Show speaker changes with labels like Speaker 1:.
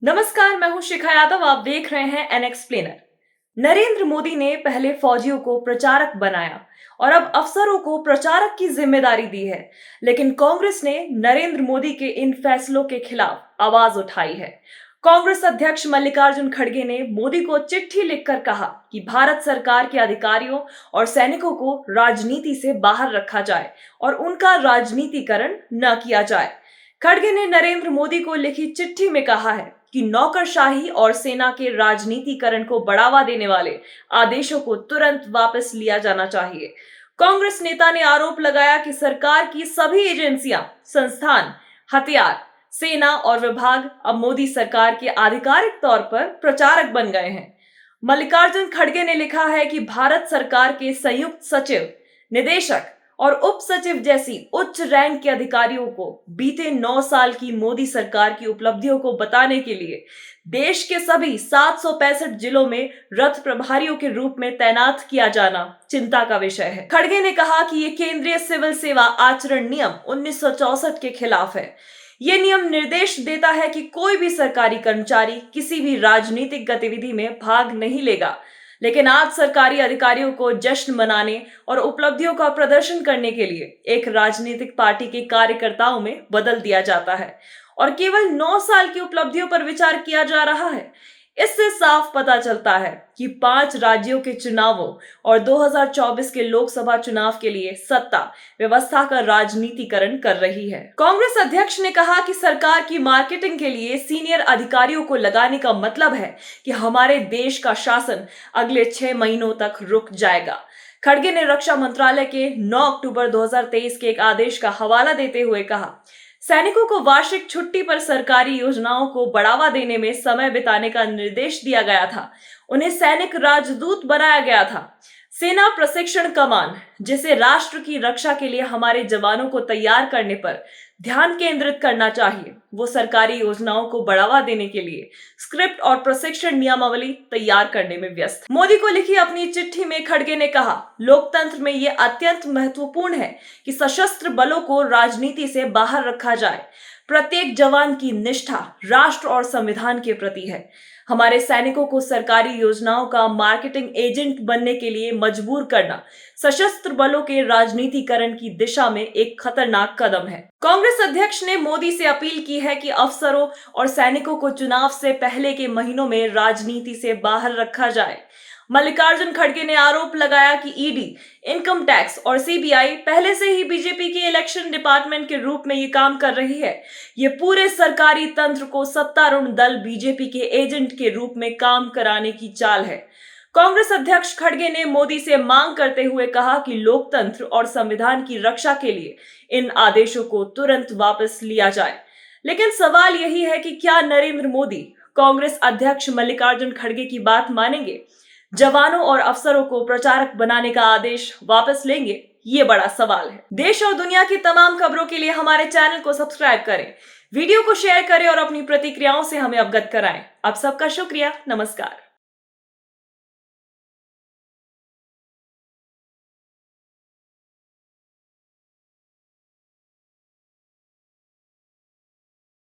Speaker 1: नमस्कार, मैं हूं शिखा यादव। आप देख रहे हैं एन एक्सप्लेनर। नरेंद्र मोदी ने पहले फौजियों को प्रचारक बनाया और अब अफसरों को प्रचारक की जिम्मेदारी दी है। लेकिन कांग्रेस ने नरेंद्र मोदी के इन फैसलों के खिलाफ आवाज उठाई है। कांग्रेस अध्यक्ष मल्लिकार्जुन खड़गे ने मोदी को चिट्ठी लिखकर कहा कि भारत सरकार के अधिकारियों और सैनिकों को राजनीति से बाहर रखा जाए और उनका राजनीतिकरण न किया जाए। खड़गे ने नरेंद्र मोदी को लिखी चिट्ठी में कहा है कि नौकरशाही और सेना के राजनीतिकरण को बढ़ावा देने वाले आदेशों को तुरंत वापस लिया जाना चाहिए। कांग्रेस नेता ने आरोप लगाया कि सरकार की सभी एजेंसियां, संस्थान, हथियार, सेना और विभाग अब मोदी सरकार के आधिकारिक तौर पर प्रचारक बन गए हैं। मल्लिकार्जुन खड़गे ने लिखा है कि भारत सरकार के संयुक्त सचिव, निदेशक और उप सचिव जैसी उच्च रैंक के अधिकारियों को बीते 9 साल की मोदी सरकार की उपलब्धियों को बताने के लिए देश के सभी 765 जिलों में रथ प्रभारियों के रूप में तैनात किया जाना चिंता का विषय है। खड़गे ने कहा कि ये केंद्रीय सिविल सेवा आचरण नियम 1964 के खिलाफ है। ये नियम निर्देश देता है कि कोई भी सरकारी कर्मचारी किसी भी राजनीतिक गतिविधि में भाग नहीं लेगा। लेकिन आज सरकारी अधिकारियों को जश्न मनाने और उपलब्धियों का प्रदर्शन करने के लिए एक राजनीतिक पार्टी के कार्यकर्ताओं में बदल दिया जाता है और केवल 9 साल की उपलब्धियों पर विचार किया जा रहा है। इससे साफ पता चलता है कि 5 राज्यों के चुनावों और 2024 के लोकसभा चुनाव के लिए सत्ता व्यवस्था का राजनीतिकरण कर रही है। कांग्रेस अध्यक्ष ने कहा कि सरकार की मार्केटिंग के लिए सीनियर अधिकारियों को लगाने का मतलब है कि हमारे देश का शासन अगले 6 महीनों तक रुक जाएगा। खड़गे ने रक्षा मंत्रालय के 9 अक्टूबर 2023 के एक आदेश का हवाला देते हुए कहा, सैनिकों को वार्षिक छुट्टी पर सरकारी योजनाओं को बढ़ावा देने में समय बिताने का निर्देश दिया गया था। उन्हें सैनिक राजदूत बनाया गया था। सेना प्रशिक्षण कमान, जिसे राष्ट्र की रक्षा के लिए हमारे जवानों को तैयार करने पर ध्यान केंद्रित करना चाहिए, वो सरकारी योजनाओं को बढ़ावा देने के लिए स्क्रिप्ट और प्रशिक्षण नियमावली तैयार करने में व्यस्त है। मोदी को लिखी अपनी चिट्ठी में खड़गे ने कहा, लोकतंत्र में यह अत्यंत महत्वपूर्ण है कि सशस्त्र बलों को राजनीति से बाहर रखा जाए। प्रत्येक जवान की निष्ठा राष्ट्र और संविधान के प्रति है। हमारे सैनिकों को सरकारी योजनाओं का मार्केटिंग एजेंट बनने के लिए मजबूर करना सशस्त्र बलों के राजनीतिकरण की दिशा में एक खतरनाक कदम है। कांग्रेस अध्यक्ष ने मोदी से अपील की है कि अफसरों और सैनिकों को चुनाव से पहले के महीनों में राजनीति से बाहर रखा जाए। मल्लिकार्जुन खड़गे ने आरोप लगाया कि ईडी, इनकम टैक्स और सीबीआई पहले से ही बीजेपी के इलेक्शन डिपार्टमेंट के रूप में ये काम कर रही है। ये पूरे सरकारी तंत्र को सत्तारूढ़ दल बीजेपी के एजेंट के रूप में काम कराने की चाल है। कांग्रेस अध्यक्ष खड़गे ने मोदी से मांग करते हुए कहा कि लोकतंत्र और संविधान की रक्षा के लिए इन आदेशों को तुरंत वापस लिया जाए। लेकिन सवाल यही है कि क्या नरेंद्र मोदी कांग्रेस अध्यक्ष मल्लिकार्जुन खड़गे की बात मानेंगे? जवानों और अफसरों को प्रचारक बनाने का आदेश वापस लेंगे? ये बड़ा सवाल है। देश और दुनिया की तमाम खबरों के लिए हमारे चैनल को सब्सक्राइब करें, वीडियो को शेयर करें और अपनी प्रतिक्रियाओं से हमें अवगत कराएं। आप सबका शुक्रिया। नमस्कार।